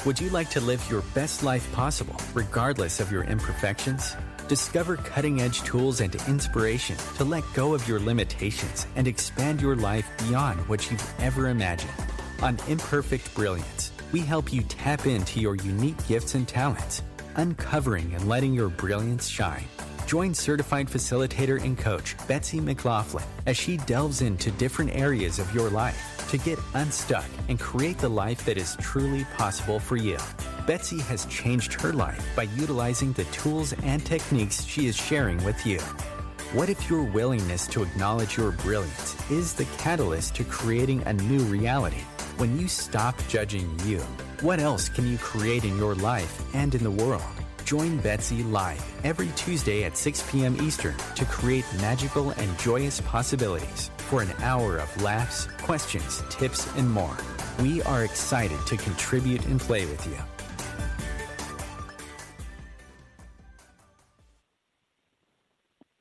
Would you like to live your best life possible, regardless of your imperfections? Discover cutting-edge tools and inspiration to let go of your limitations and expand your life beyond what you've ever imagined. On Imperfect, Brilliance, we help you tap into your unique gifts and talents, uncovering and letting your brilliance shine. Join certified facilitator and coach Betsy McLaughlin as she delves into different areas of your life to get unstuck and create the life that is truly possible for you. Betsy has changed her life by utilizing the tools and techniques she is sharing with you. What if your willingness to acknowledge your brilliance is the catalyst to creating a new reality? When you stop judging you, what else can you create in your life and in the world? Join Betsy live every Tuesday at 6 p.m. Eastern to create magical and joyous possibilities for an hour of laughs, questions, tips, and more. We are excited to contribute and play with you.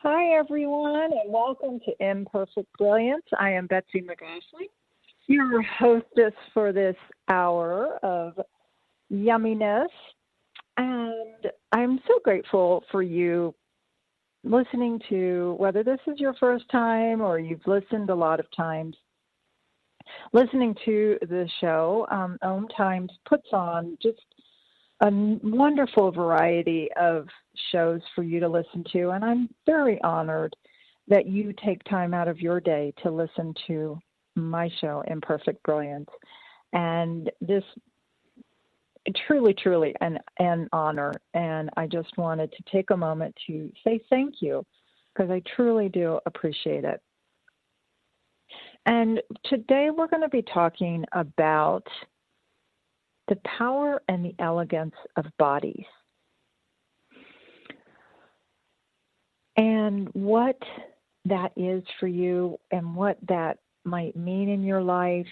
Hi, everyone, and welcome to Imperfect Brilliance. I am Betsy McLaughlin, your hostess for this hour of yumminess. And I'm so grateful for you listening to, whether this is your first time or you've listened a lot of times, listening to the show. OMTimes puts on just a wonderful variety of shows for you to listen to, and I'm very honored that you take time out of your day to listen to my show, Imperfect Brilliance. And this truly an honor, and I just wanted to take a moment to say thank you, because I truly do appreciate it. And today we're going to be talking about the power and the elegance of bodies, and what that is for you, and what that might mean in your life.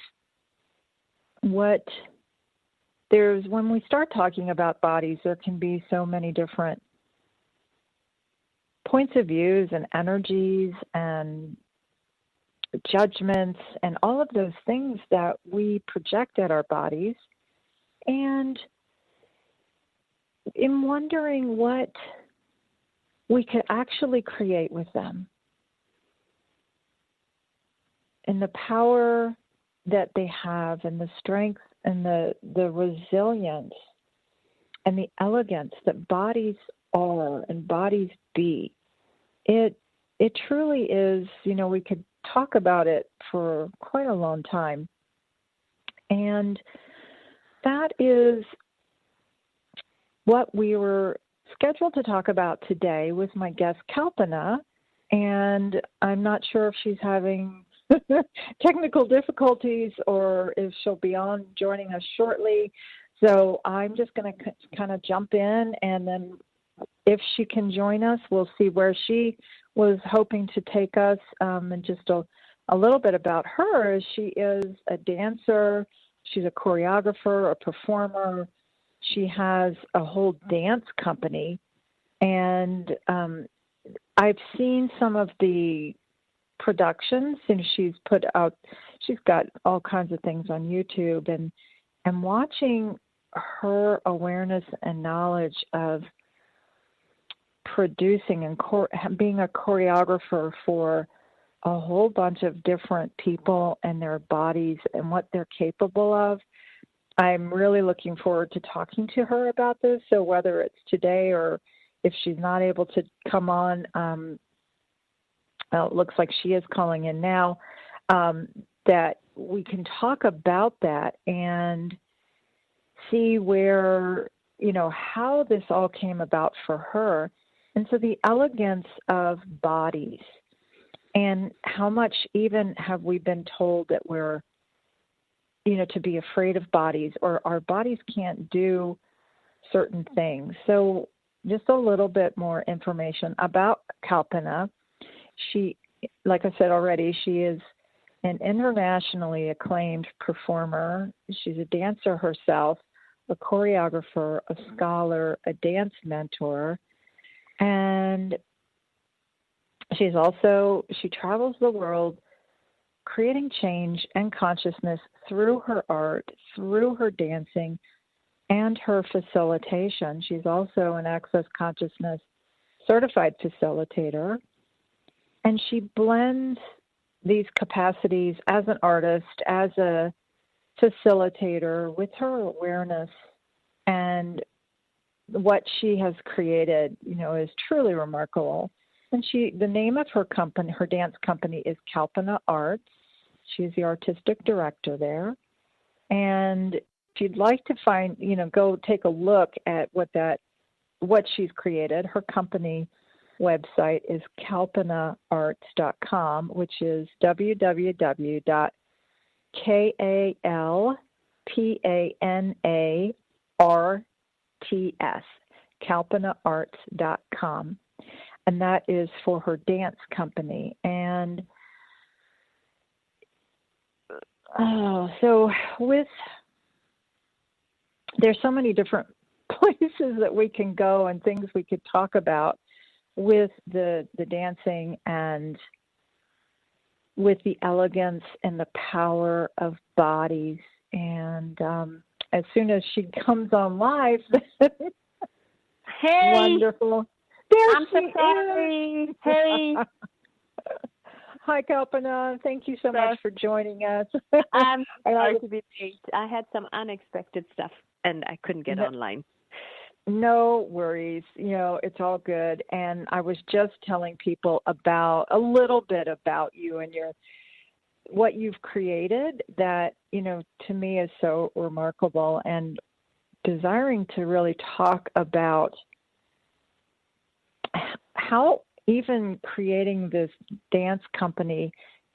When we start talking about bodies, there can be so many different points of views and energies and judgments and all of those things that we project at our bodies. And in wondering what we could actually create with them, and the power that they have, and the strength and the resilience and the elegance that bodies are and bodies be. It truly is, we could talk about it for quite a long time. And that is what we were scheduled to talk about today with my guest, Kalpana, and I'm not sure if she's having technical difficulties or if she'll be on joining us shortly. So I'm just going to kind of jump in, and then if she can join us, we'll see where she was hoping to take us. And just a little bit about her is she is a dancer. She's a choreographer, a performer. She has a whole dance company. And I've seen some of the productions, and she's got all kinds of things on YouTube, and watching her awareness and knowledge of producing and being a choreographer for a whole bunch of different people and their bodies and what they're capable of. I'm really looking forward to talking to her about this. So whether it's today or if she's not able to come on, it looks like she is calling in now, that we can talk about that and see where, how this all came about for her. And so the elegance of bodies, and how much even have we been told that we're, to be afraid of bodies, or our bodies can't do certain things. So just a little bit more information about Kalpana. She, like I said already, she is an internationally acclaimed performer. She's a dancer herself, a choreographer, a scholar, a dance mentor, and she travels the world creating change and consciousness through her art, through her dancing, and her facilitation. She's also an Access Consciousness certified facilitator. And she blends these capacities as an artist, as a facilitator, with her awareness. And what she has created, is truly remarkable. And the name of her company, her dance company, is Kalpanarts. She's the artistic director there. And if you'd like to go take a look at what she's created, her company website is kalpanarts.com, which is www.kalpanarts, kalpanarts.com. And that is for her dance company. And there's so many different places that we can go and things we could talk about with the dancing and with the elegance and the power of bodies. And as soon as she comes on live, hey, wonderful. There I'm so sorry. Hey. Hi, Kalpana. Thank you so much for joining us. I'm sorry to be late. I had some unexpected stuff, and I couldn't get online. No worries. It's all good. And I was just telling people a little bit about you and what you've created that, to me is so remarkable, and desiring to really talk about how even creating this dance company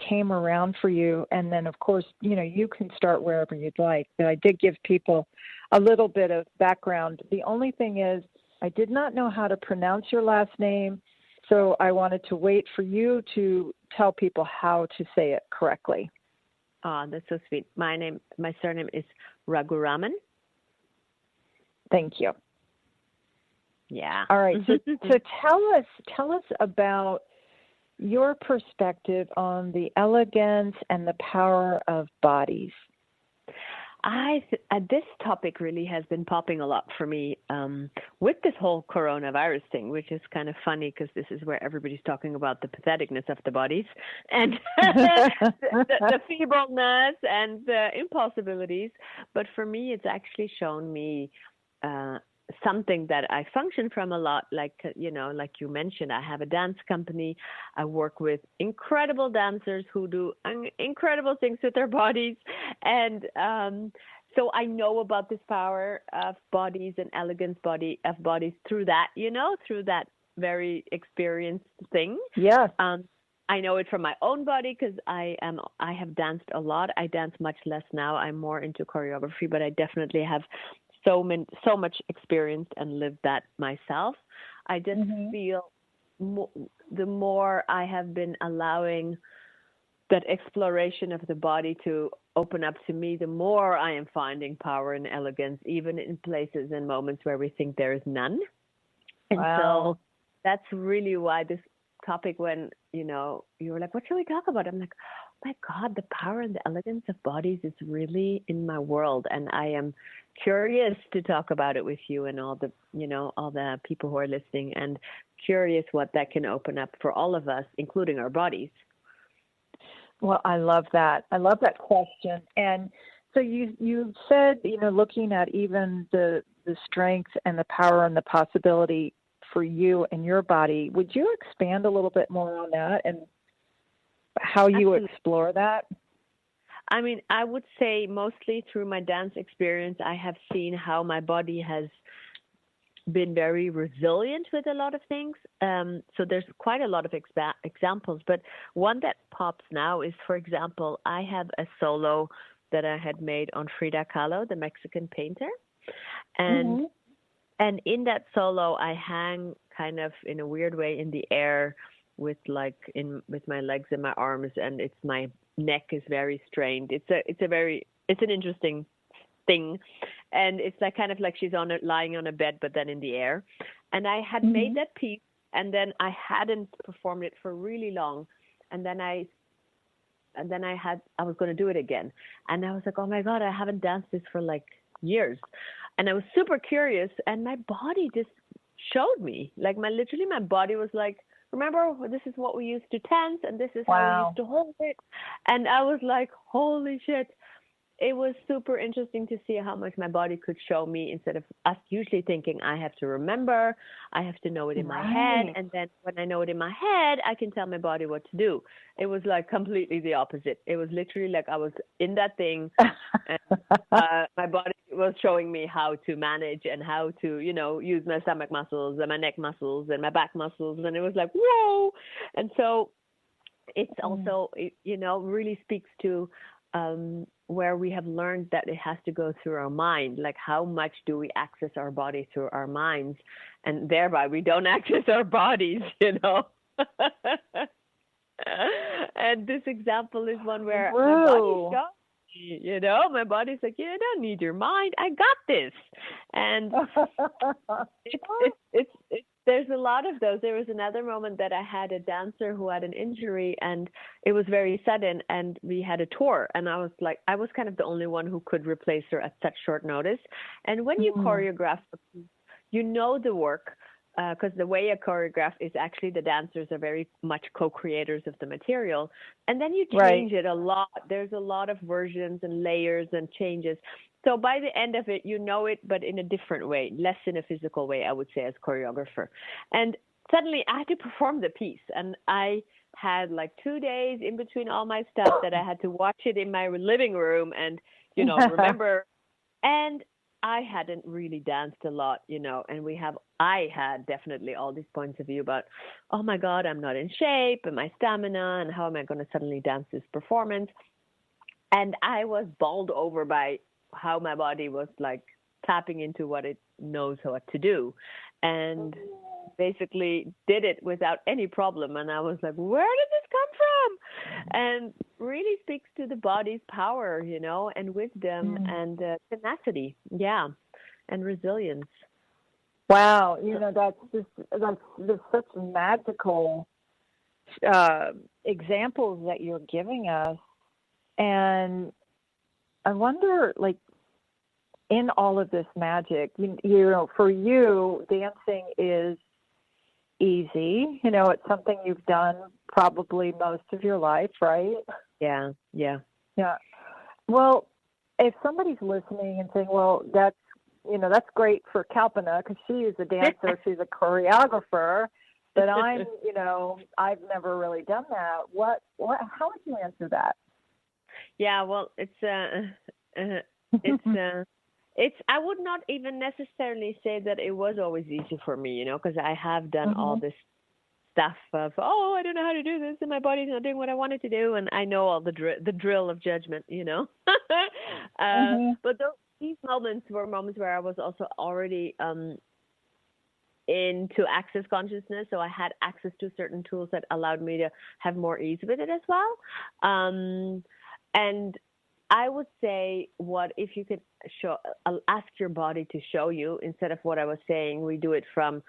came around for you. And then, of course, you can start wherever you'd like. But I did give people a little bit of background. The only thing is I did not know how to pronounce your last name, so I wanted to wait for you to tell people how to say it correctly. Oh, that's so sweet. My surname is Raghuraman. Thank you. Yeah. All right. So tell us about your perspective on the elegance and the power of bodies. This topic really has been popping a lot for me with this whole coronavirus thing, which is kind of funny because this is where everybody's talking about the patheticness of the bodies and the feebleness and the impossibilities. But for me, it's actually shown me something that I function from a lot. Like you mentioned, I have a dance company. I work with incredible dancers who do incredible things with their bodies. And so I know about this power of bodies and elegance of bodies through that, through that very experienced thing. Yeah. I know it from my own body because I have danced a lot. I dance much less now. I'm more into choreography, but I definitely have so much experienced and lived that myself. I just feel the more I have been allowing that exploration of the body to open up to me, the more I am finding power and elegance, even in places and moments where we think there is none. And so that's really why this topic, when, you were like, what should we talk about? I'm like, oh my God, the power and the elegance of bodies is really in my world. And I am curious to talk about it with you and all the people who are listening, and curious what that can open up for all of us, including our bodies. Well, I love that. I love that question. And so you said, looking at even the strength and the power and the possibility for you and your body, would you expand a little bit more on that and how you explore that? I mean, I would say mostly through my dance experience, I have seen how my body has been very resilient with a lot of things. So there's quite a lot of examples, but one that pops now is, for example, I have a solo that I had made on Frida Kahlo, the Mexican painter. And in that solo, I hang kind of in a weird way in the air with my legs and my arms, and my neck is very strained. It's an interesting thing. And it's kind of like she's lying on a bed, but then in the air. And I had made that piece, and then I hadn't performed it for really long. And then I was going to do it again. And I was like, oh my God, I haven't danced this for years. And I was super curious, and my body just showed me. Like literally my body was like, remember, this is what we used to tense, and this is how we used to hold it. And I was like, holy shit. It was super interesting to see how much my body could show me, instead of us usually thinking I have to remember, I have to know it in my head. And then when I know it in my head, I can tell my body what to do. It was like completely the opposite. It was literally like I was in that thing and my body was showing me how to manage and how to, use my stomach muscles and my neck muscles and my back muscles. And it was like, whoa. And so it's also, really speaks to where we have learned that it has to go through our mind. Like, how much do we access our body through our minds? And thereby we don't access our bodies, And this example is one where my body's gone. My body's like, I don't need your mind. I got this. And it's there's a lot of those. There was another moment that I had a dancer who had an injury, and it was very sudden, and we had a tour, and I was kind of the only one who could replace her at such short notice. And when you choreograph, the work, because the way I choreograph is actually the dancers are very much co-creators of the material. And then you change it a lot. There's a lot of versions and layers and changes. So by the end of it, it, but in a different way, less in a physical way, I would say, as choreographer. And suddenly I had to perform the piece. And I had 2 days in between all my stuff that I had to watch it in my living room and, remember. And I hadn't really danced a lot, and I had definitely all these points of view about, oh my God, I'm not in shape, and my stamina, and how am I going to suddenly dance this performance? And I was bowled over by how my body was tapping into what it knows what to do, and basically did it without any problem. And I was like, where did this come from? And really speaks to the body's power, and wisdom and tenacity. Yeah. And resilience. Wow. That's such magical examples that you're giving us. And I wonder, in all of this magic, for you, dancing is easy. It's something you've done probably most of your life, right? Yeah. Well, if somebody's listening and saying, well, that's great for Kalpana because she is a dancer, she's a choreographer, but I'm, I've never really done that. How would you answer that? Yeah, well, I would not even necessarily say that it was always easy for me, because I have done all this stuff of, I don't know how to do this, and my body's not doing what I wanted to do, and I know all the drill of judgment, But these moments were moments where I was also already into access consciousness, so I had access to certain tools that allowed me to have more ease with it as well. And I would say, what if you could ask your body to show you, instead of what I was saying, we do it from,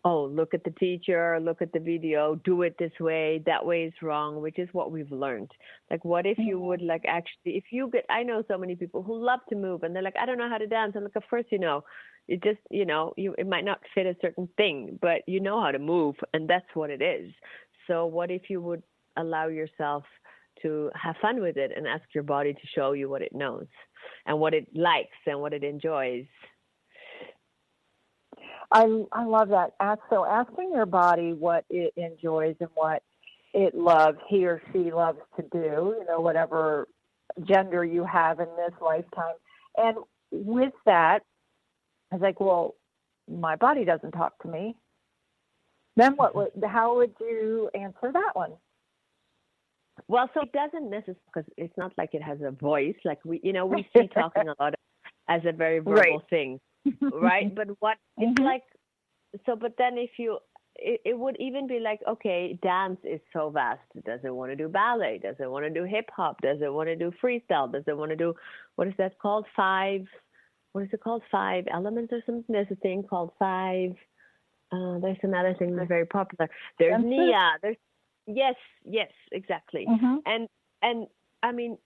look at the teacher, look at the video, do it this way, that way is wrong, which is what we've learned. What if you would actually, I know so many people who love to move and they're like, I don't know how to dance. And of course, it just, it might not fit a certain thing, but you know how to move, and that's what it is. So what if you would allow yourself to have fun with it and ask your body to show you what it knows and what it likes and what it enjoys? I love that. So asking your body what it enjoys and what it loves, he or she loves to do, whatever gender you have in this lifetime. And with that, I was like, well, my body doesn't talk to me. Then how would you answer that one? Well, so it doesn't necessarily, because it's not like it has a voice. We see talking a lot as a very verbal thing, right? But what it's but then if it would even be okay, dance is so vast. Does it want to do ballet? Does it want to do hip hop? Does it want to do freestyle? Does it want to do, what is that called? 5 elements or something? There's a thing called 5. There's another thing that's very popular. There's Nia. Yes, exactly. And I mean,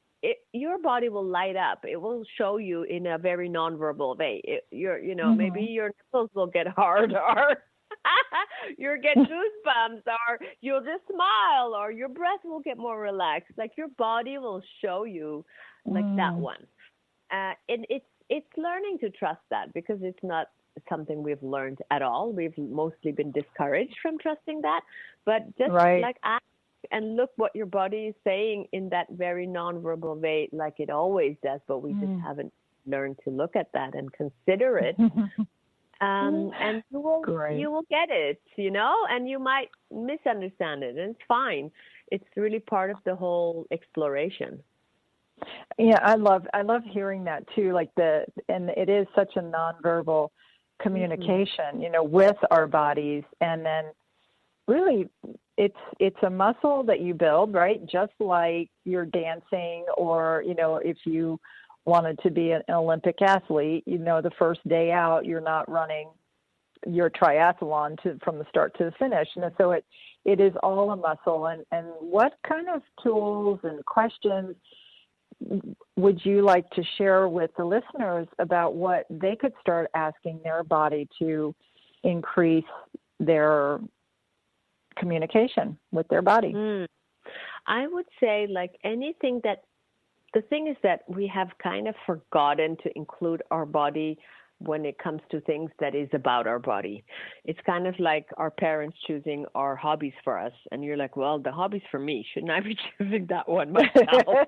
your body will light up. It will show you in a very nonverbal way. Maybe your nipples will get hard, or you'll get goosebumps, or you'll just smile, or your breath will get more relaxed. Like your body will show you like that one. And it's learning to trust that, because it's not something we've learned at all. We've mostly been discouraged from trusting that. But just like ask and look what your body is saying in that very nonverbal way, like it always does, but we just haven't learned to look at that and consider it. And you will get it, and you might misunderstand it, and it's fine. It's really part of the whole exploration. Yeah, I love hearing that too. And it is such a nonverbal communication, with our bodies, and then really it's a muscle that you build, right? Just like you're dancing, or if you wanted to be an Olympic athlete, the first day out you're not running your triathlon from the start to the finish. And so it is all a muscle. And what kind of tools and questions would you like to share with the listeners about what they could start asking their body to increase their communication with their body? I would say, like anything, that the thing is that we have kind of forgotten to include our body when it comes to things that is about our body. It's kind of like our parents choosing our hobbies for us. And you're like, well, the hobby's for me. Shouldn't I be choosing that one myself?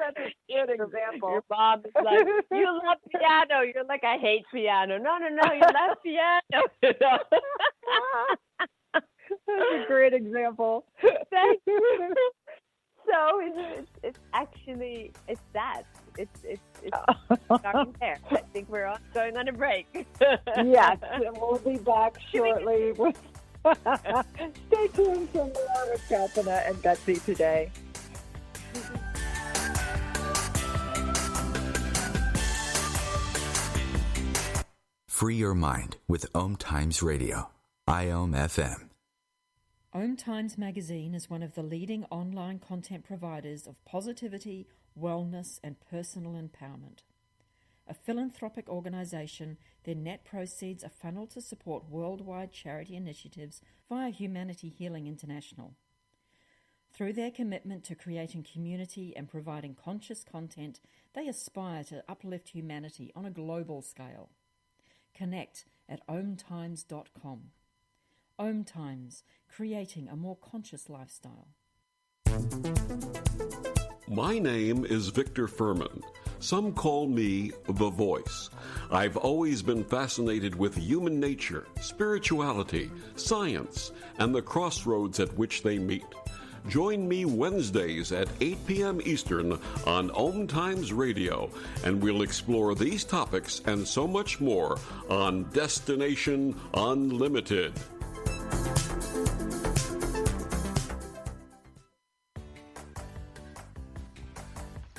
That's a good example. Your mom is like, you love piano. You're like, I hate piano. No, you love piano. That's a great example. Thank you. So it's actually that. It's starting there. I think we're all going on a break. Yes, and we'll be back shortly. Stay tuned for more with Kalpana and Betsy today. Free your mind with OMTimes Radio, IOM FM. OMTimes magazine is one of the leading online content providers of positivity, wellness, and personal empowerment. A philanthropic organization, their net proceeds are funneled to support worldwide charity initiatives via Humanity Healing International. Through their commitment to creating community and providing conscious content, they aspire to uplift humanity on a global scale. Connect at omtimes.com. OMTimes, creating a more conscious lifestyle. My name is Victor Furman. Some call me The Voice. I've always been fascinated with human nature, spirituality, science, and the crossroads at which they meet. Join me Wednesdays at 8 p.m. Eastern on OMTimes Radio, and we'll explore these topics and so much more on Destination Unlimited.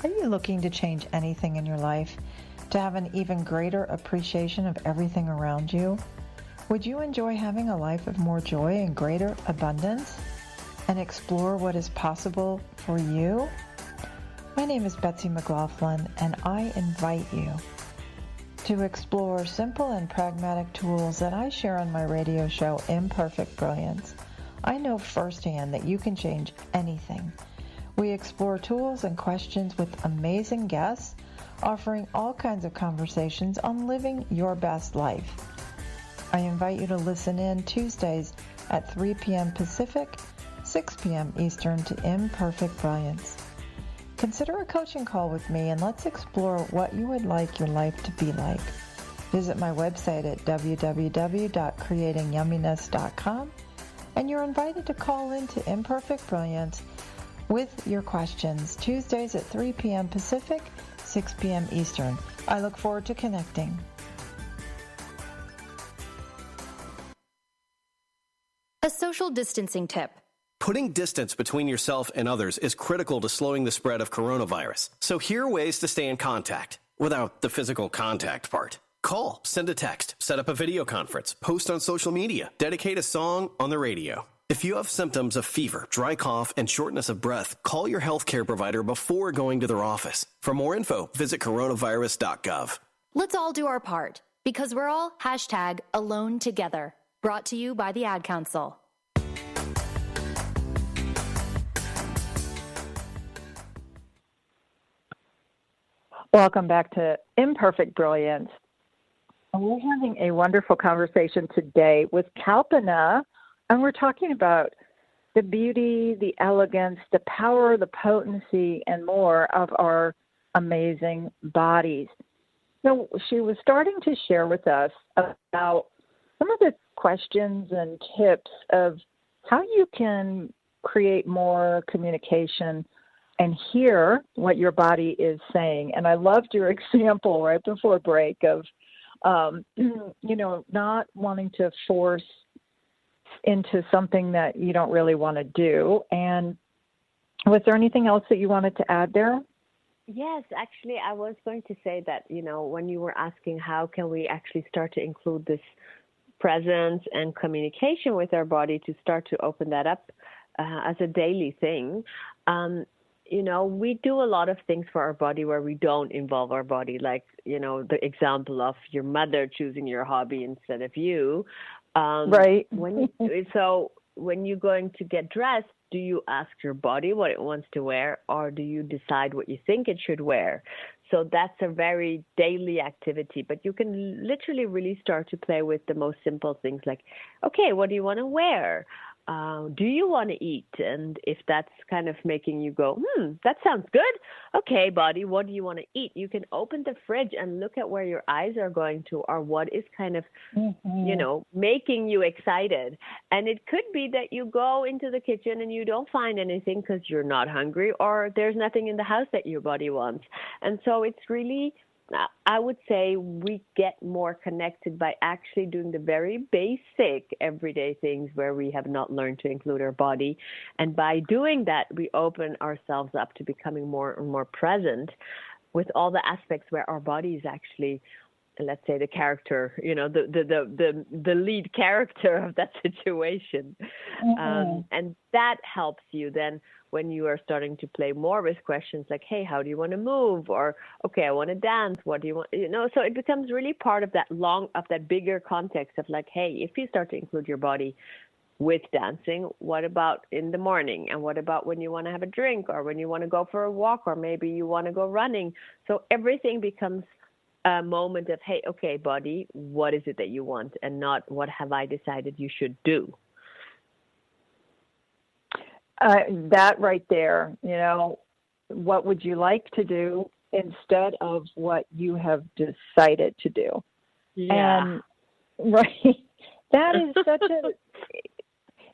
Are you looking to change anything in your life, to have an even greater appreciation of everything around you? Would you enjoy having a life of more joy and greater abundance, and explore what is possible for you? My name is Betsy McLaughlin, and I invite you to explore simple and pragmatic tools that I share on my radio show, Imperfect, Brilliance. I know firsthand that you can change anything. We explore tools and questions with amazing guests, offering all kinds of conversations on living your best life. I invite you to listen in Tuesdays at 3 p.m. Pacific, 6 p.m. Eastern to Imperfect Brilliance. Consider a coaching call with me, and let's explore what you would like your life to be like. Visit my website at www.creatingyumminess.com, and you're invited to call in to Imperfect Brilliance with your questions, Tuesdays at 3 p.m. Pacific, 6 p.m. Eastern. I look forward to connecting. A social distancing tip. Putting distance between yourself and others is critical to slowing the spread of coronavirus. So here are ways to stay in contact without the physical contact part. Call, send a text, set up a video conference, post on social media, dedicate a song on the radio. If you have symptoms of fever, dry cough, and shortness of breath, call your healthcare provider before going to their office. For more info, visit coronavirus.gov. Let's all do our part, because we're all #alone together. Brought to you by the Ad Council. Welcome back to Imperfect Brilliance. We're having a wonderful conversation today with Kalpana, and we're talking about the beauty, the elegance, the power, the potency, and more of our amazing bodies. So she was starting to share with us about some of the questions and tips of how you can create more communication and hear what your body is saying. And I loved your example right before break of, not wanting to force into something that you don't really want to do. And was there anything else that you wanted to add there? Yes, actually, I was going to say that, when you were asking how can we actually start to include this presence and communication with our body to start to open that up as a daily thing, we do a lot of things for our body where we don't involve our body, like, the example of your mother choosing your hobby instead of you. Right. So when you're going to get dressed, do you ask your body what it wants to wear, or do you decide what you think it should wear? So that's a very daily activity, but you can literally really start to play with the most simple things like, okay, what do you want to wear? Do you want to eat? And if that's kind of making you go, that sounds good. Okay, body, what do you want to eat? You can open the fridge and look at where your eyes are going to, or what is kind of, making you excited. And it could be that you go into the kitchen and you don't find anything because you're not hungry, or there's nothing in the house that your body wants. And so it's really, I would say we get more connected by actually doing the very basic everyday things where we have not learned to include our body. And by doing that, we open ourselves up to becoming more and more present with all the aspects where our body is actually, let's say, the character, the lead character of that situation. And that helps you then when you are starting to play more with questions like, hey, how do you want to move? Or, okay, I want to dance. What do you want? So it becomes really part of that bigger context of like, hey, if you start to include your body with dancing, what about in the morning? And what about when you want to have a drink, or when you want to go for a walk, or maybe you want to go running? So everything becomes a moment of, hey, okay, body, what is it that you want, and not what have I decided you should do? That right there, what would you like to do instead of what you have decided to do? Yeah. And, right. That is such a,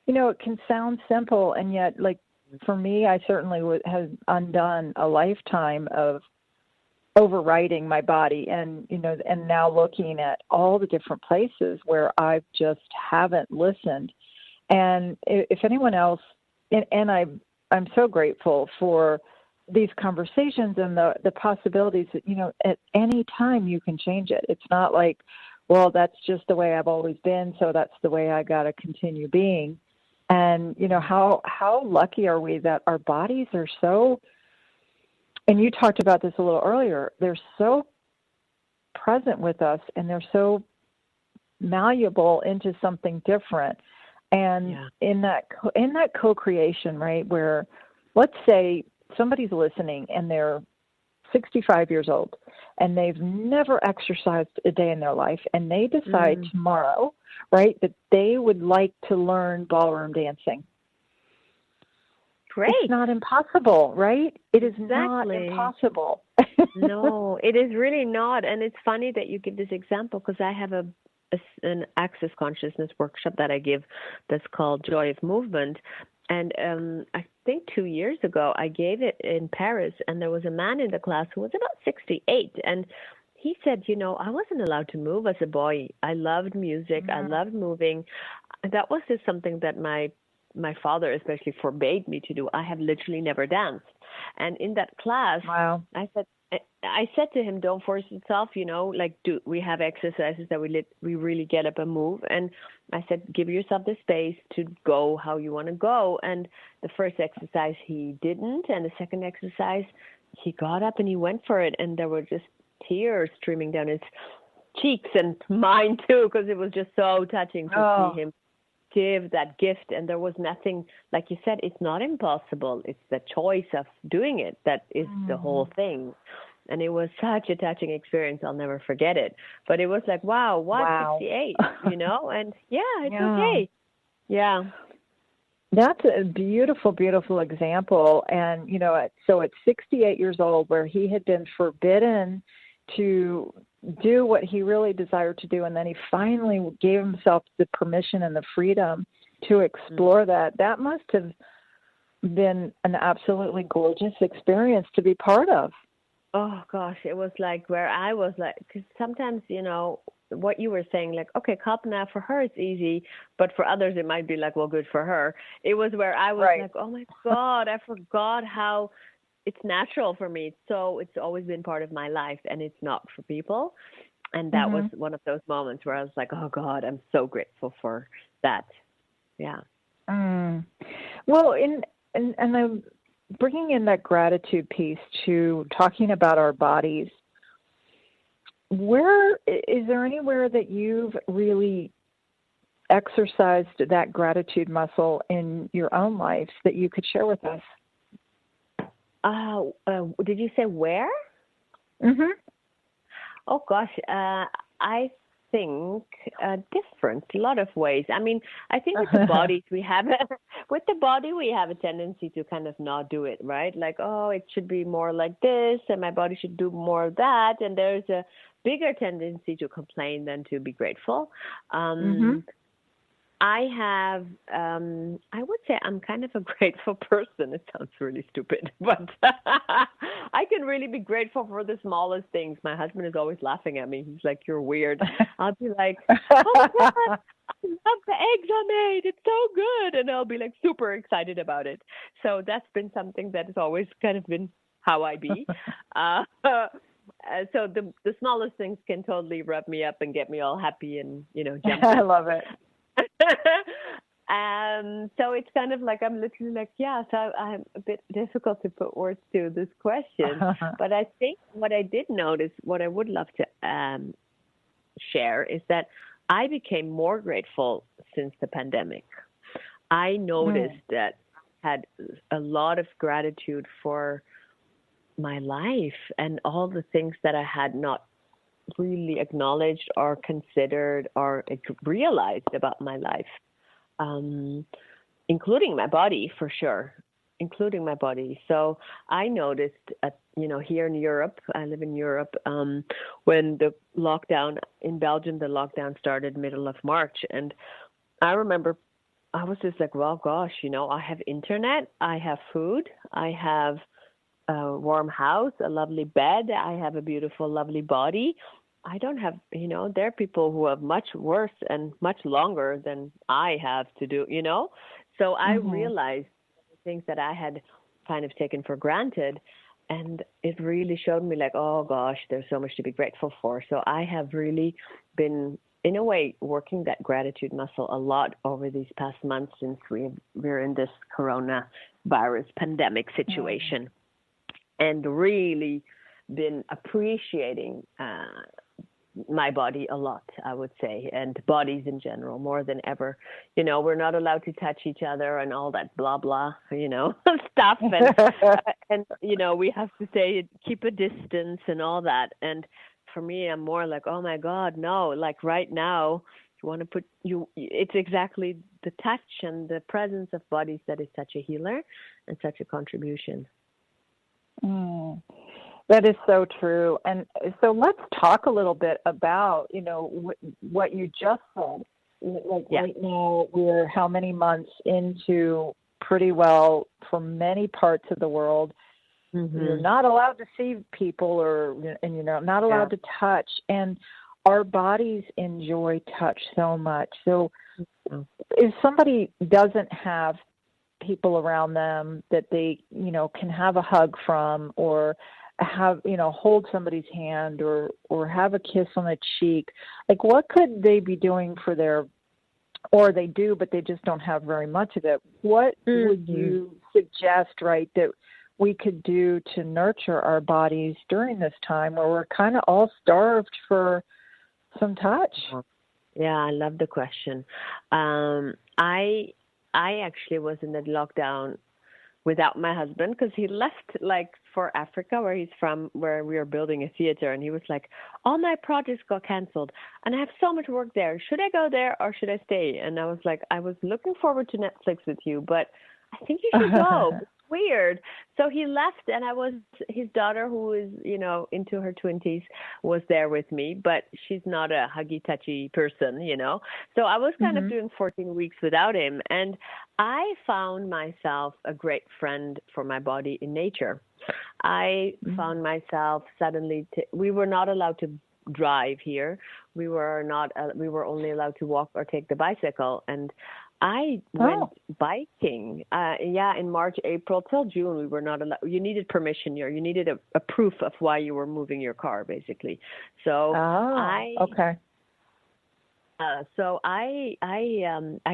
it can sound simple, and yet, like, for me, I certainly have undone a lifetime of overriding my body, and and now looking at all the different places where I just haven't listened. And if anyone else, and I'm so grateful for these conversations and the possibilities that at any time you can change it. It's not like, well, that's just the way I've always been, so that's the way I got to continue being. And how lucky are we that our bodies are so. And you talked about this a little earlier. They're so present with us, and they're so malleable into something different. And in that co-creation, right, where let's say somebody's listening and they're 65 years old and they've never exercised a day in their life, and they decide tomorrow, right, that they would like to learn ballroom dancing. Great. It's not impossible, right? It is not impossible. No, it is really not. And it's funny that you give this example, because I have an Access Consciousness workshop that I give that's called Joy of Movement. And I think 2 years ago, I gave it in Paris, and there was a man in the class who was about 68. And he said, I wasn't allowed to move as a boy. I loved music. I loved moving. That was just something that my father especially forbade me to do. I have literally never danced. And in that class, I said, I said to him, don't force yourself, like we have exercises that we really get up and move. And I said, give yourself the space to go how you want to go. And the first exercise he didn't. And the second exercise, he got up and he went for it. And there were just tears streaming down his cheeks and mine too, because it was just so touching to see him give that gift. And there was nothing, like you said, it's not impossible. It's the choice of doing it that is the whole thing. And it was such a touching experience. I'll never forget it. But it was like, wow, 68, and it's okay. Yeah. That's a beautiful, beautiful example. And, so at 68 years old, where he had been forbidden to do what he really desired to do, and then he finally gave himself the permission and the freedom to explore that must have been an absolutely gorgeous experience to be part of. Oh, gosh, it was like where I was like, because sometimes, what you were saying, like, okay, Kalpana, for her it's easy, but for others it might be like, well, good for her. It was where I was like, oh my God, I forgot how it's natural for me. So it's always been part of my life, and it's not for people. And that was one of those moments where I was like, oh God, I'm so grateful for that. Yeah. Well, and I'm bringing in that gratitude piece to talking about our bodies. Where is there anywhere that you've really exercised that gratitude muscle in your own life that you could share with us? Did you say where? Oh gosh, I think different, a lot of ways. I mean, I think with the bodies we have, we have a tendency to kind of not do it, right? Like, oh, it should be more like this, and my body should do more of that. And there's a bigger tendency to complain than to be grateful. I have, I would say I'm kind of a grateful person. It sounds really stupid, but I can really be grateful for the smallest things. My husband is always laughing at me. He's like, you're weird. I'll be like, oh God, I love the eggs I made. It's so good. And I'll be like super excited about it. So that's been something that has always kind of been how I be. So the smallest things can totally rub me up and get me all happy and, jump. I love it. So it's kind of like I'm literally like, so I'm a bit difficult to put words to this question. But I think what I did notice, what I would love to share, is that I became more grateful since the pandemic. I noticed that I had a lot of gratitude for my life and all the things that I had not really acknowledged or considered or realized about my life, including my body, for sure, including my body. So I noticed, here in Europe, I live in Europe, when the lockdown in Belgium, the lockdown started middle of March. And I remember I was just like, well, gosh, I have internet, I have food, I have a warm house, a lovely bed, I have a beautiful, lovely body. I don't have, there are people who have much worse and much longer than I have to do, So I realized things that I had kind of taken for granted. And it really showed me like, oh gosh, there's so much to be grateful for. So I have really been, in a way, working that gratitude muscle a lot over these past months since we're in this coronavirus pandemic situation, and really been appreciating my body a lot, I would say, and bodies in general more than ever. We're not allowed to touch each other and all that blah blah, stuff, and we have to say keep a distance and all that. And for me, I'm more like, oh my God, no! Like right now, you want to put it's exactly the touch and the presence of bodies that is such a healer and such a contribution. That is so true. And so let's talk a little bit about, what you just said. Right now, we're how many months into pretty well for many parts of the world. You're not allowed to see people and you're not allowed to touch. And our bodies enjoy touch so much. So if somebody doesn't have people around them that they, can have a hug from or hold somebody's hand or have a kiss on the cheek, like what could they be doing for their, or they do, but they just don't have very much of it. What would you suggest, right, that we could do to nurture our bodies during this time where we're kind of all starved for some touch? Yeah, I love the question. I actually was in the lockdown without my husband because he left for Africa where he's from, where we were building a theater, and he was like, all my projects got canceled and I have so much work there. Should I go there or should I stay? And I was like, I was looking forward to Netflix with you, but I think you should go. It's weird. So he left, and his daughter, who is, into her 20s, was there with me, but she's not a huggy touchy person, So I was kind of doing 14 weeks without him, and I found myself a great friend for my body in nature. I found myself suddenly, we were not allowed to drive here. We were only allowed to walk or take the bicycle, and I went biking. In March, April till June, we were not allowed. You needed permission here. You needed a proof of why you were moving your car, basically. So I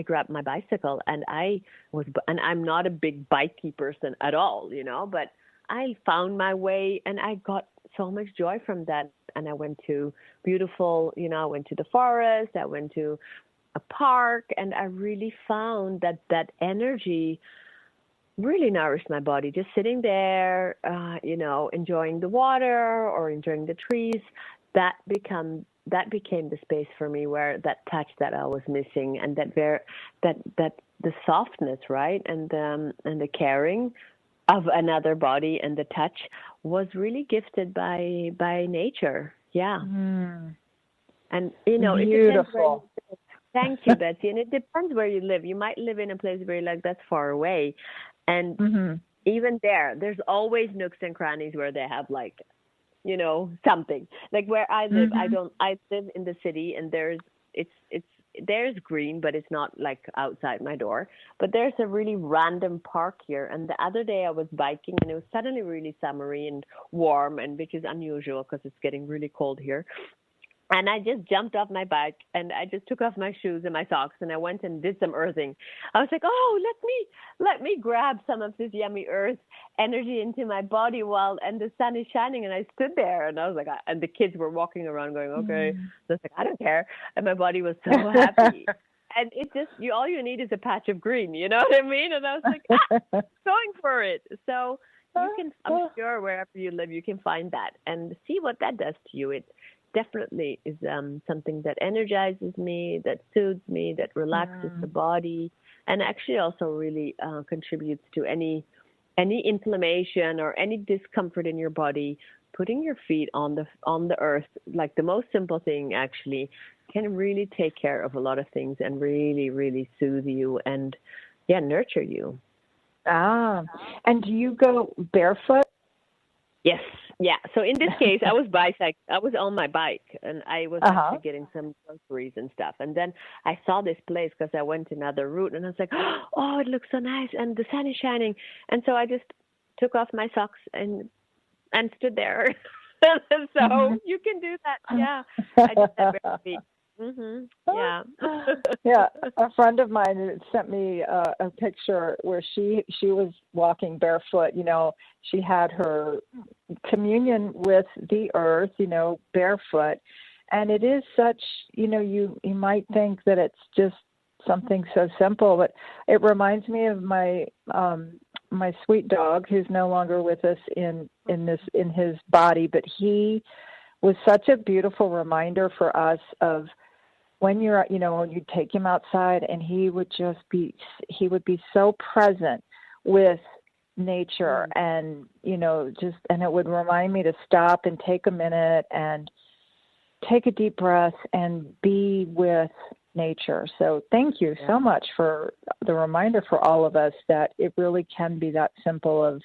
grabbed my bicycle, and I'm not a big bikey person at all, but I found my way, and I got so much joy from that. And I went to I went to the forest. I went to a park, and I really found that energy really nourished my body. Just sitting there, enjoying the water or enjoying the trees, that became the space for me where that touch that I was missing, and that the softness, right, and the caring of another body and the touch was really gifted by nature. Yeah. And beautiful. It depends. Thank you, Betsy. And it depends where you live. You might live in a place where you're like, that's far away. And even there's always nooks and crannies where they have something. Like where I live, I live in the city, and there's green, but it's not like outside my door. But there's a really random park here. And the other day I was biking, and it was suddenly really summery and warm, and which is unusual because it's getting really cold here. And I just jumped off my bike, and I just took off my shoes and my socks, and I went and did some earthing. I was like, let me grab some of this yummy earth energy into my body and the sun is shining. And I stood there, and I was like, and the kids were walking around going, okay. So I was like, I don't care. And my body was so happy. And it just, all you need is a patch of green, you know what I mean? And I was like, going for it. So you can, I'm sure wherever you live, you can find that and see what that does to you. It definitely is something that energizes me, that soothes me, that relaxes the body, and actually also really contributes to any inflammation or any discomfort in your body. Putting your feet on the earth, like the most simple thing, actually can really take care of a lot of things and really, really soothe you and nurture you. And do you go barefoot? Yes. Yeah. So in this case, I was on my bike, and I was actually getting some groceries and stuff. And then I saw this place because I went another route, and I was like, oh, it looks so nice, and the sun is shining. And so I just took off my socks and stood there. So you can do that. Yeah. I did that very feet. Yeah. Yeah. A friend of mine sent me a picture where she was walking barefoot. She had her communion with the earth, barefoot. And it is such, you might think that it's just something so simple, but it reminds me of my sweet dog, who's no longer with us in his body, but he was such a beautiful reminder for us of when when you take him outside, and he would be so present with nature, and and it would remind me to stop and take a minute and take a deep breath and be with nature. So thank you so much for the reminder for all of us that it really can be that simple of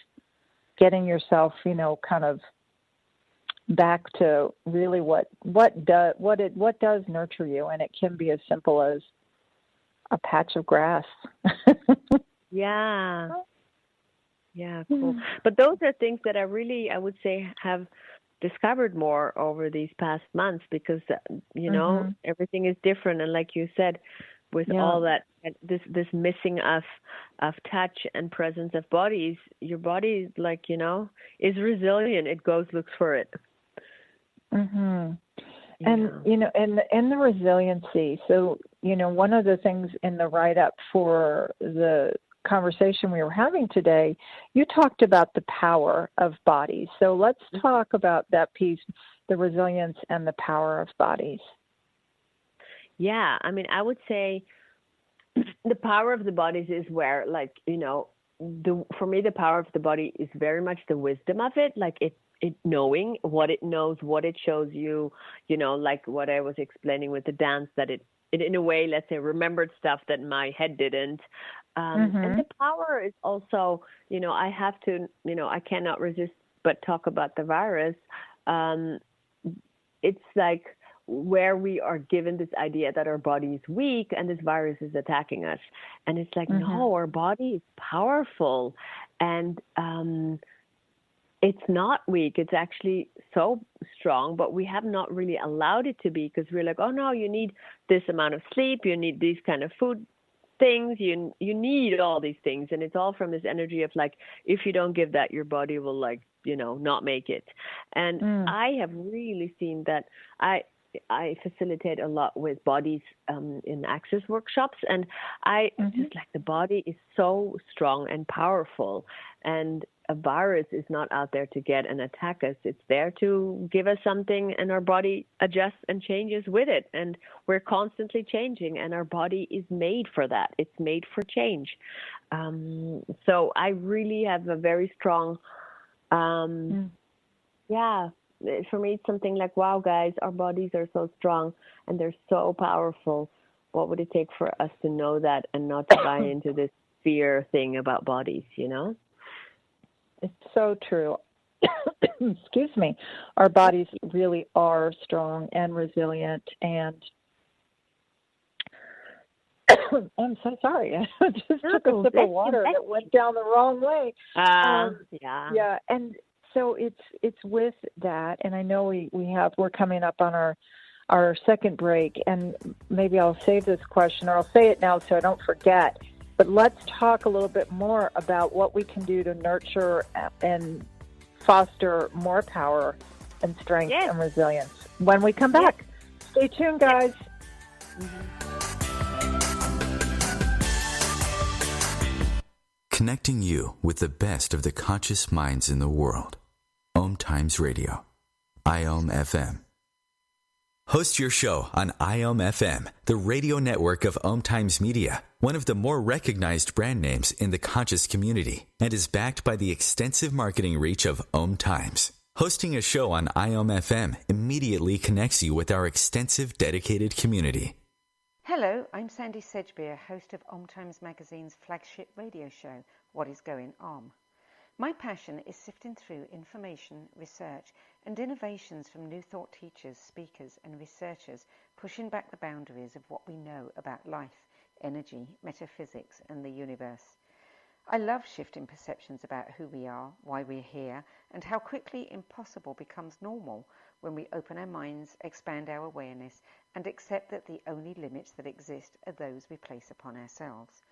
getting yourself, kind of back to really what does nurture you, and it can be as simple as a patch of grass. Yeah. Yeah, cool. But those are things that I would say, have discovered more over these past months because, everything is different. And like you said, with all that, this missing of touch and presence of bodies, your body, is resilient. It looks for it. Mm-hmm. And the resiliency. So, one of the things in the write-up for the conversation we were having today, you talked about the power of bodies. So let's talk about that piece, the resilience and the power of bodies. Yeah, I mean, I would say the power of the bodies is where, for me, the power of the body is very much the wisdom of it, it knowing what it knows, what it shows you, like what I was explaining with the dance, that it in a way, let's say, remembered stuff that my head didn't. And the power is also, I have to, I cannot resist but talk about the virus. It's like where we are given this idea that our body is weak and this virus is attacking us. And it's like, no, our body is powerful. And it's not weak. It's actually so strong, but we have not really allowed it to be because we're like, oh, no, you need this amount of sleep. You need these kind of food things. You need all these things. And it's all from this energy of if you don't give that, your body will not make it. And I have really seen that. I facilitate a lot with bodies in access workshops, and just the body is so strong and powerful, and a virus is not out there to get and attack us. It's there to give us something, and our body adjusts and changes with it. And we're constantly changing, and our body is made for that. It's made for change. So I really have a very strong, for me, it's something like, wow, guys, our bodies are so strong and they're so powerful. What would it take for us to know that and not to buy into this fear thing about bodies, It's so true. Excuse me. Our bodies really are strong and resilient. And I'm so sorry. I just took a sip of water that went down the wrong way. Yeah. And so it's with that, and I know we're coming up on our second break, and maybe I'll save this question, or I'll say it now so I don't forget. But let's talk a little bit more about what we can do to nurture and foster more power and strength and resilience when we come back. Stay tuned, guys. Connecting you with the best of the conscious minds in the world. OMTimes Radio. IOM FM. Host your show on IOM FM, the radio network of OMTimes Media, one of the more recognized brand names in the conscious community, and is backed by the extensive marketing reach of OMTimes. Hosting a show on IOM FM immediately connects you with our extensive dedicated community. Hello, I'm Sandy Sedgbeer, host of OMTimes Magazine's flagship radio show, What is Going On? My passion is sifting through information, research, and innovations from new thought teachers, speakers, and researchers pushing back the boundaries of what we know about life, energy, metaphysics, and the universe. I love shifting perceptions about who we are, why we're here, and how quickly impossible becomes normal when we open our minds, expand our awareness, and accept that the only limits that exist are those we place upon ourselves.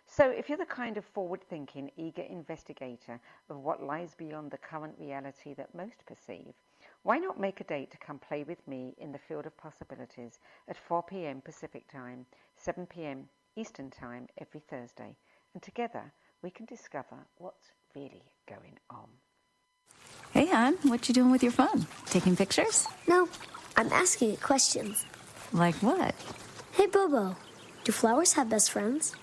So if you're the kind of forward-thinking, eager investigator of what lies beyond the current reality that most perceive, why not make a date to come play with me in the field of possibilities at 4 p.m. Pacific Time, 7 p.m. Eastern Time every Thursday, and together we can discover what's really going on. Hey, hon, what you doing with your phone? Taking pictures? No, I'm asking it questions. Like what? Hey, Bobo, do flowers have best friends?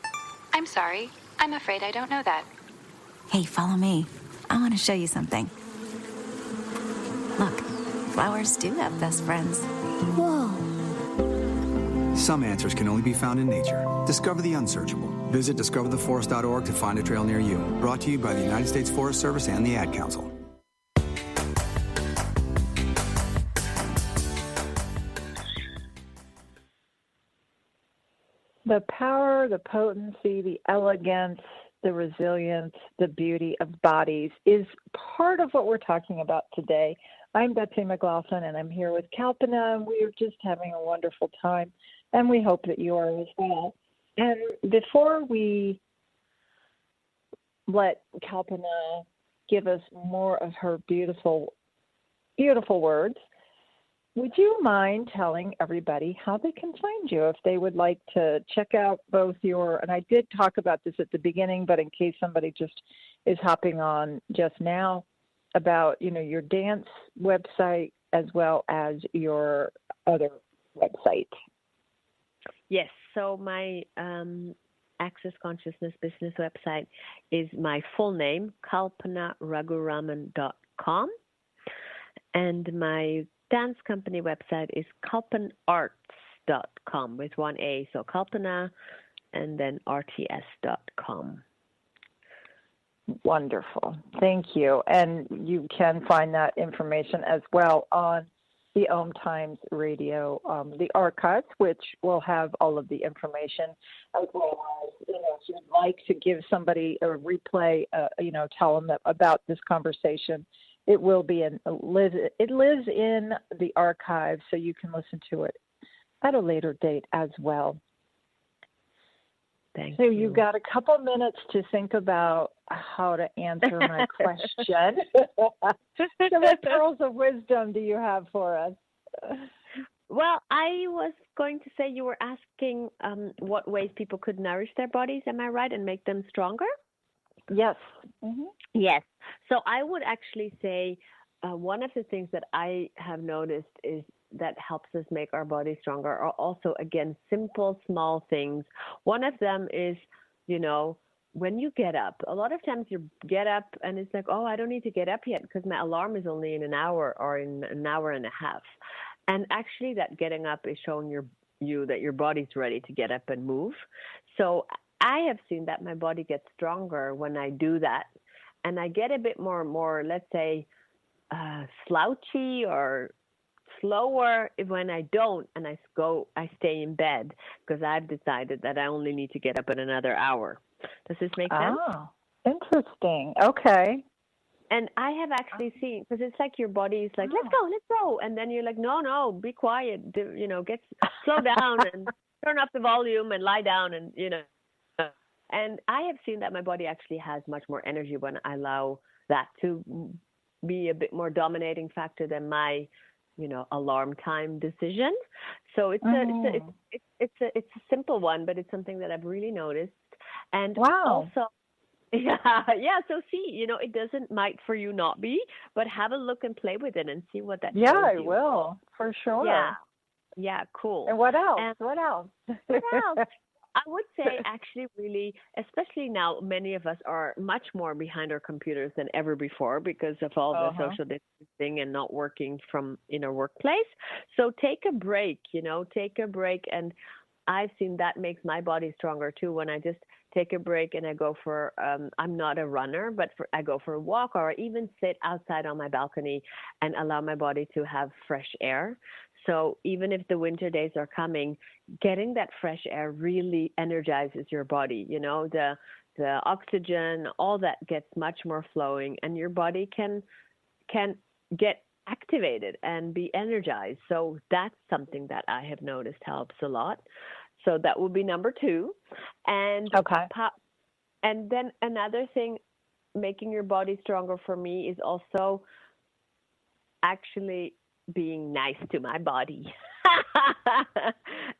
I'm sorry. I'm afraid I don't know that. Hey, follow me. I want to show you something. Look, flowers do have best friends. Whoa. Some answers can only be found in nature. Discover the unsearchable. Visit discovertheforest.org to find a trail near you. Brought to you by the United States Forest Service and the Ad Council. The power, the potency, the elegance, the resilience, the beauty of bodies is part of what we're talking about today. I'm Betsy McLaughlin, and I'm here with Kalpana, and we are just having a wonderful time, and we hope that you are as well. And before we let Kalpana give us more of her beautiful, beautiful words, would you mind telling everybody how they can find you if they would like to check out both your, and I did talk about this at the beginning, but in case somebody just is hopping on just now, about, your dance website as well as your other website. Yes, so my Access Consciousness Business website is my full name, kalpanaraghuraman.com, and my dance company website is kalpanarts.com with one A, so Kalpana and then rts.com. Wonderful. Thank you. And you can find that information as well on the OMTimes radio, the archives, which will have all of the information, as well as, if you'd like to give somebody a replay, tell them about this conversation. It will be it lives in the archive, so you can listen to it at a later date as well. Thank you. So you got a couple minutes to think about how to answer my question. So what pearls of wisdom do you have for us? Well, I was going to say you were asking what ways people could nourish their bodies, am I right, and make them stronger? Yes. Mm-hmm. Yes. So I would actually say one of the things that I have noticed is that helps us make our bodies stronger are also, again, simple, small things. One of them is, when you get up, a lot of times you get up and it's like, oh, I don't need to get up yet because my alarm is only in an hour or in an hour and a half. And actually that getting up is showing you that your body's ready to get up and move. So I have seen that my body gets stronger when I do that. And I get a bit more, let's say, slouchy or slower when I don't, and I stay in bed because I've decided that I only need to get up in another hour. Does this make sense? Oh, interesting. Okay. And I have actually seen, because it's like your body is like, let's go. And then you're like, no, be quiet, slow down and turn off the volume and lie down and, And I have seen that my body actually has much more energy when I allow that to be a bit more dominating factor than my, alarm time decision. So it's a simple one, but it's something that I've really noticed. And also, so see, it might for you not be, but have a look and play with it and see what that shows you. I will, for sure. Yeah, cool. And what else? What else? I would say actually really, especially now, many of us are much more behind our computers than ever before because of all the social distancing and not working from in our workplace. So take a break, and I've seen that makes my body stronger too when I just take a break and I go for, I'm not a runner, but I go for a walk or I even sit outside on my balcony and allow my body to have fresh air. So even if the winter days are coming, getting that fresh air really energizes your body. The oxygen, all that gets much more flowing, and your body can get activated and be energized. So that's something that I have noticed helps a lot. So that would be number 2. And and then another thing, making your body stronger for me is also actually being nice to my body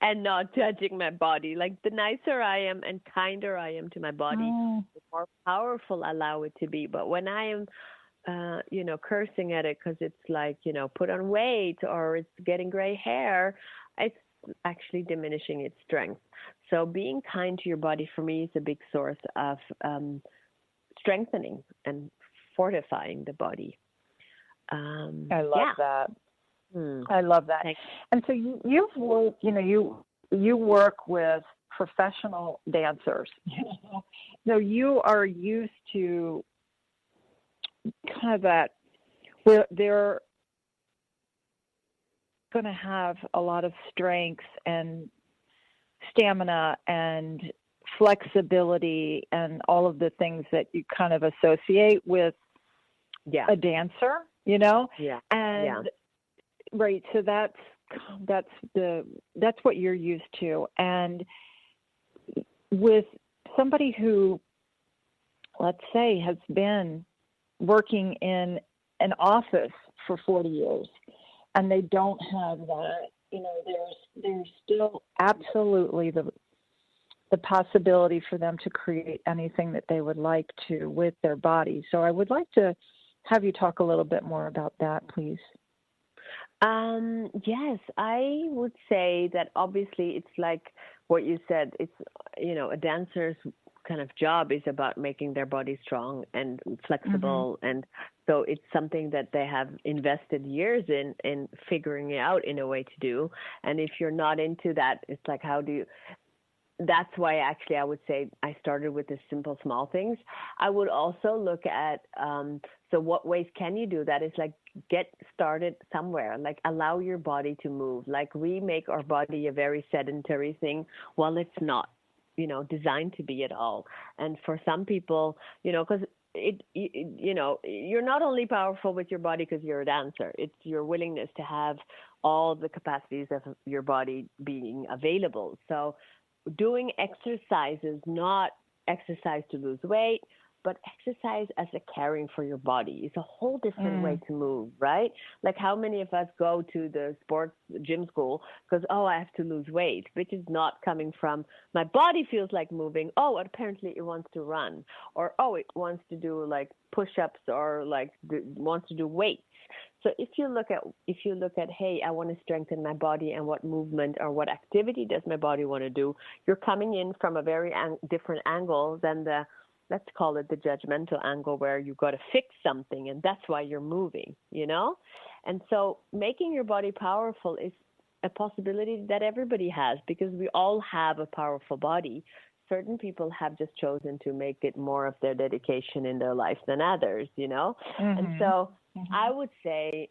and not judging my body. Like the nicer I am and kinder I am to my body, the more powerful I allow it to be. But when I am, cursing at it because it's like, put on weight or it's getting gray hair, it's actually diminishing its strength. So being kind to your body for me is a big source of strengthening and fortifying the body. I love that. I love that. Thanks. And so you've worked, you work with professional dancers. So you are used to kind of that, where they're going to have a lot of strength and stamina and flexibility and all of the things that you kind of associate with a dancer, you know? Yeah. And right, so that's what you're used to. And with somebody who, let's say, has been working in an office for 40 years and they don't have that, you know, there's still absolutely the possibility for them to create anything that they would like to with their body. So I would like to have you talk a little bit more about that, please. Yes, I would say that obviously it's like what you said. It's, you know, a dancer's kind of job is about making their body strong and flexible. And so it's something that they have invested years in figuring it out in a way to do. And if you're not into that, it's like, how do you... That's why actually I would say I started with the simple, small things. I would also look at, so what ways can you do that? It's like get started somewhere, like allow your body to move. Like we make our body a very sedentary thing. Well, it's not, you know, designed to be at all. And for some people, you know, because you know, you're not only powerful with your body because you're a dancer. It's your willingness to have all the capacities of your body being available. So doing exercises, not exercise to lose weight, but exercise as a caring for your body is a whole different way to move, right? Like how many of us go to the sports gym school because, oh, I have to lose weight, which is not coming from my body feels like moving. Oh, apparently it wants to run, or, oh, it wants to do like push-ups or like wants to do weights. So if you look at, hey, I want to strengthen my body and what movement or what activity does my body want to do, you're coming in from a very different angle than the, let's call it the judgmental angle where you've got to fix something and that's why you're moving, you know? And so making your body powerful is a possibility that everybody has because we all have a powerful body. Certain people have just chosen to make it more of their dedication in their life than others, you know? And so I would say,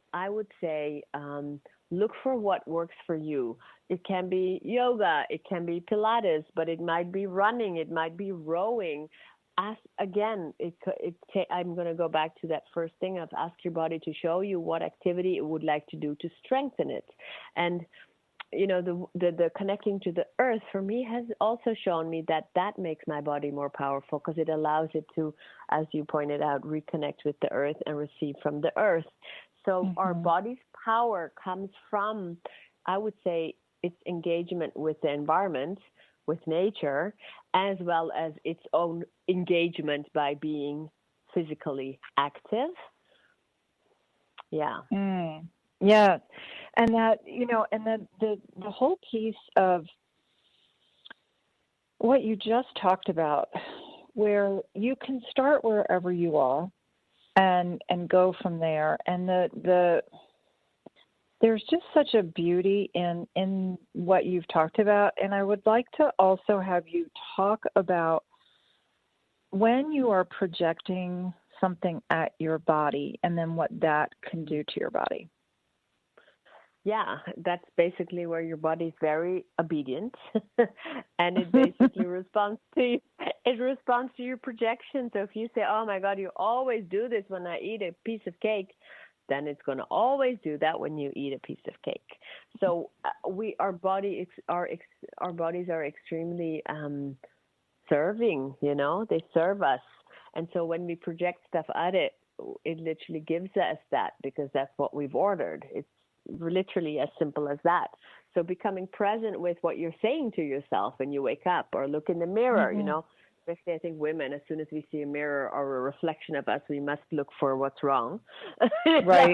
look for what works for you. It can be yoga, it can be Pilates, but it might be running, it might be rowing. Ask again. I'm going to go back to that first thing of ask your body to show you what activity it would like to do to strengthen it. And you know, the connecting to the earth for me has also shown me that makes my body more powerful because it allows it to, as you pointed out, reconnect with the earth and receive from the earth. So our body's power comes from, I would say, its engagement with the environment, with nature, as well as its own engagement by being physically active. Yeah. Yeah. And that, you know, and then the whole piece of what you just talked about, where you can start wherever you are and go from there. And there's just such a beauty in what you've talked about. And I would like to also have you talk about when you are projecting something at your body and then what that can do to your body. Yeah, that's basically where your body is very obedient, and it basically responds to your projection. So if you say, "Oh my God, you always do this when I eat a piece of cake," then it's going to always do that when you eat a piece of cake. So our bodies are extremely serving. You know, they serve us, and so when we project stuff at it, it literally gives us that because that's what we've ordered. It's literally as simple as that. So becoming present with what you're saying to yourself when you wake up or look in the mirror, you know, especially I think women, as soon as we see a mirror or a reflection of us, we must look for what's wrong. Right.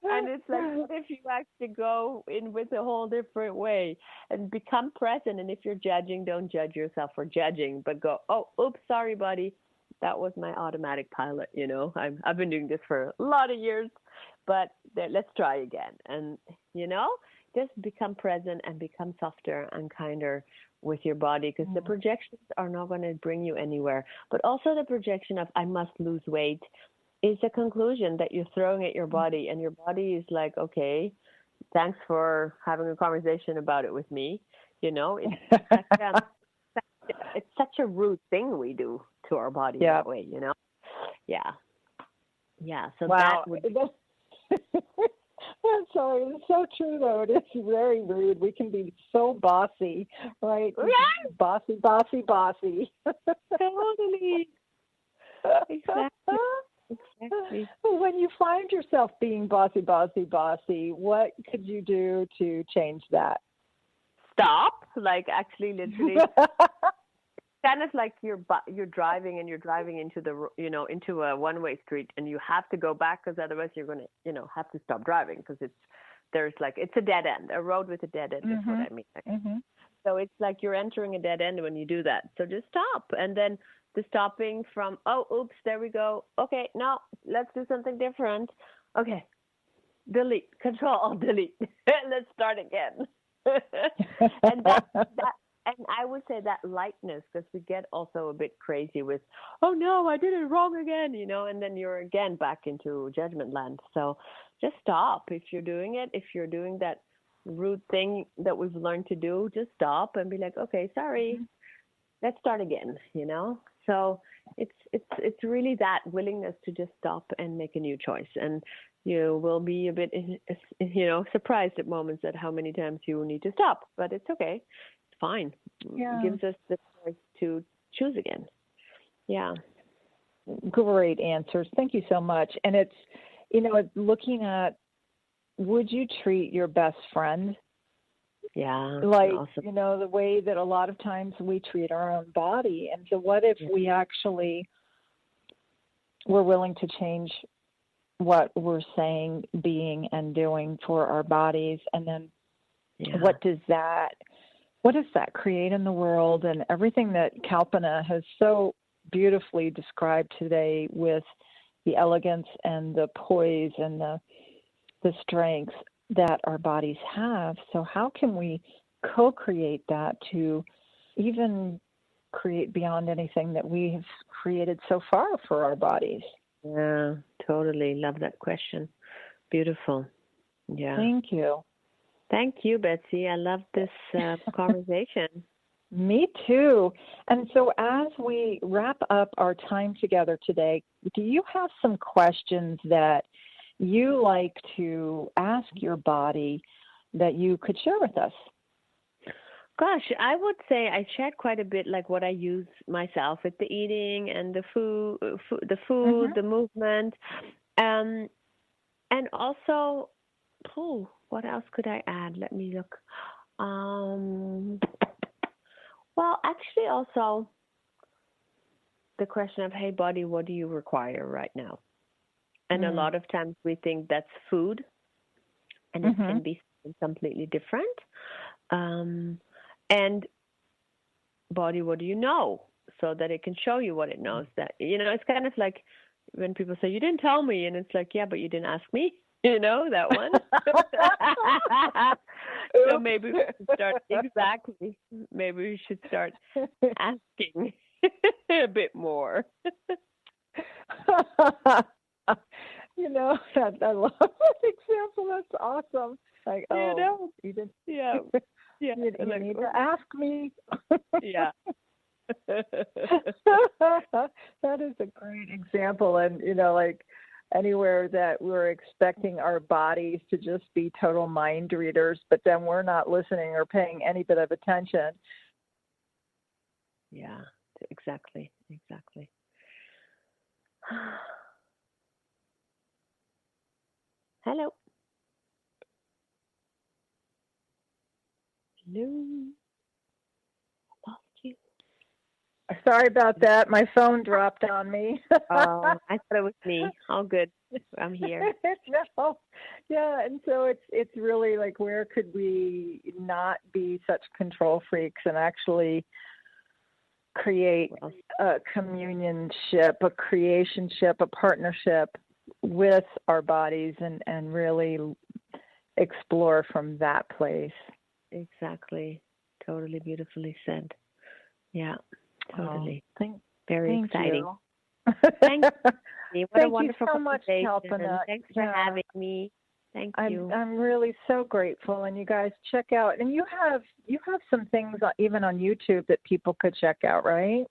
And it's like, what if you actually go in with a whole different way and become present? And if you're judging, don't judge yourself for judging, but go, oh, oops, sorry, buddy. That was my automatic pilot, you know. I've been doing this for a lot of years. But let's try again. And, you know, just become present and become softer and kinder with your body because the projections are not going to bring you anywhere. But also the projection of I must lose weight is a conclusion that you're throwing at your body. And your body is like, okay, thanks for having a conversation about it with me. It's such a rude thing we do to our body that way, Yeah. So wow. that would I'm sorry, it's so true though. It is very rude. We can be so bossy, right? Yeah. Bossy. Totally. Exactly. When you find yourself being bossy, what could you do to change that? Stop. Like actually, literally. Kind of like you're driving into into a one-way street, and you have to go back because otherwise you're going to have to stop driving because it's a dead end. A road with a dead end is what I mean. Mm-hmm. So it's like you're entering a dead end when you do that. So just stop, and then the stopping from oops, there we go. Okay, now let's do something different. Okay, delete, Control, delete. Let's start again. And that. And I would say that lightness, because we get also a bit crazy with, oh no, I did it wrong again, and then you're again back into judgment land. So just stop. If you're doing it, if you're doing that rude thing that we've learned to do, just stop and be like, okay, sorry, let's start again, So it's really that willingness to just stop and make a new choice. And you will be a bit, surprised at moments at how many times you need to stop, but it's okay. Fine. Yeah. It gives us the choice to choose again. Yeah. Great answers. Thank you so much. And it's, looking at, would you treat your best friend? Yeah. Like, awesome. The way that a lot of times we treat our own body. And so what if we actually were willing to change what we're saying, being, and doing for our bodies? And then what does that create in the world? And everything that Kalpana has so beautifully described today with the elegance and the poise and the strength that our bodies have. So how can we co-create that to even create beyond anything that we have created so far for our bodies? Yeah, totally. Love that question. Beautiful. Yeah. Thank you. Thank you, Betsy. I love this conversation. Me too. And so as we wrap up our time together today, do you have some questions that you like to ask your body that you could share with us? Gosh, I would say I shared quite a bit, like what I use myself with the eating and the food, the movement, and also, what else could I add? Let me look. Well, actually, also the question of, hey, body, what do you require right now? And a lot of times we think that's food, and it can be something completely different. And body, what do you know? So that it can show you what it knows. That, it's kind of like when people say, you didn't tell me. And it's like, yeah, but you didn't ask me. That one. So maybe we should start, exactly. Maybe we should start asking a bit more. I love that example. That's awesome. Like, you didn't. Yeah. You need to ask me. Yeah. That is a great example. And, like anywhere that we're expecting our bodies to just be total mind readers, but then we're not listening or paying any bit of attention. Yeah, exactly. Hello. Lost you. Sorry about that. My phone dropped on me. I thought it was me. All good. I'm here. No. Yeah, and so it's really like, where could we not be such control freaks and actually create a communionship, a creationship, a partnership with our bodies and really explore from that place. Exactly. Totally beautifully said. Yeah, totally. Very exciting. You. Thank you. What Thank a wonderful you so much, conversation. Kalpana. Thanks for having me. Thank you. I'm really so grateful, and you guys check out. And you have some things even on YouTube that people could check out, right?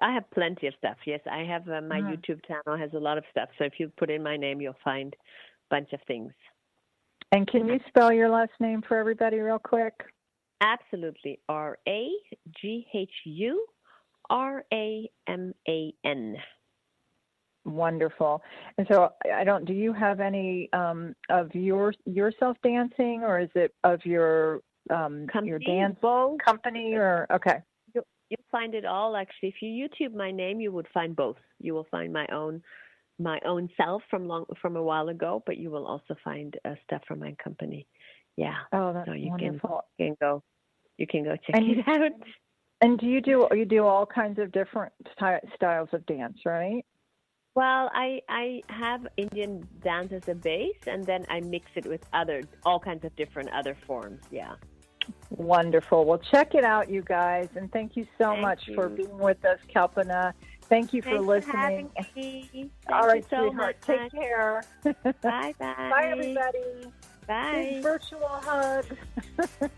I have plenty of stuff. Yes, I have my YouTube channel has a lot of stuff. So if you put in my name, you'll find a bunch of things. And can you spell your last name for everybody real quick? Absolutely. Raghuraman. Wonderful. And so do you have any of yourself dancing, or is it of your dance company, or okay? You'll find it all, actually. If you YouTube my name, you would find both. You will find my own self from a while ago, but you will also find stuff from my company. Yeah. Oh, that's so you wonderful. You can go check it out. And do you do all kinds of different styles of dance, right? Well, I have Indian dance as a base, and then I mix it with all kinds of different other forms. Yeah. Wonderful. Well, check it out, you guys, and thank you so much for being with us, Kalpana. Thank you for listening. For having me. All right, so sweetheart. much. Take care. Bye. Bye, everybody. Bye. Big virtual hugs.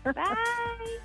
Bye.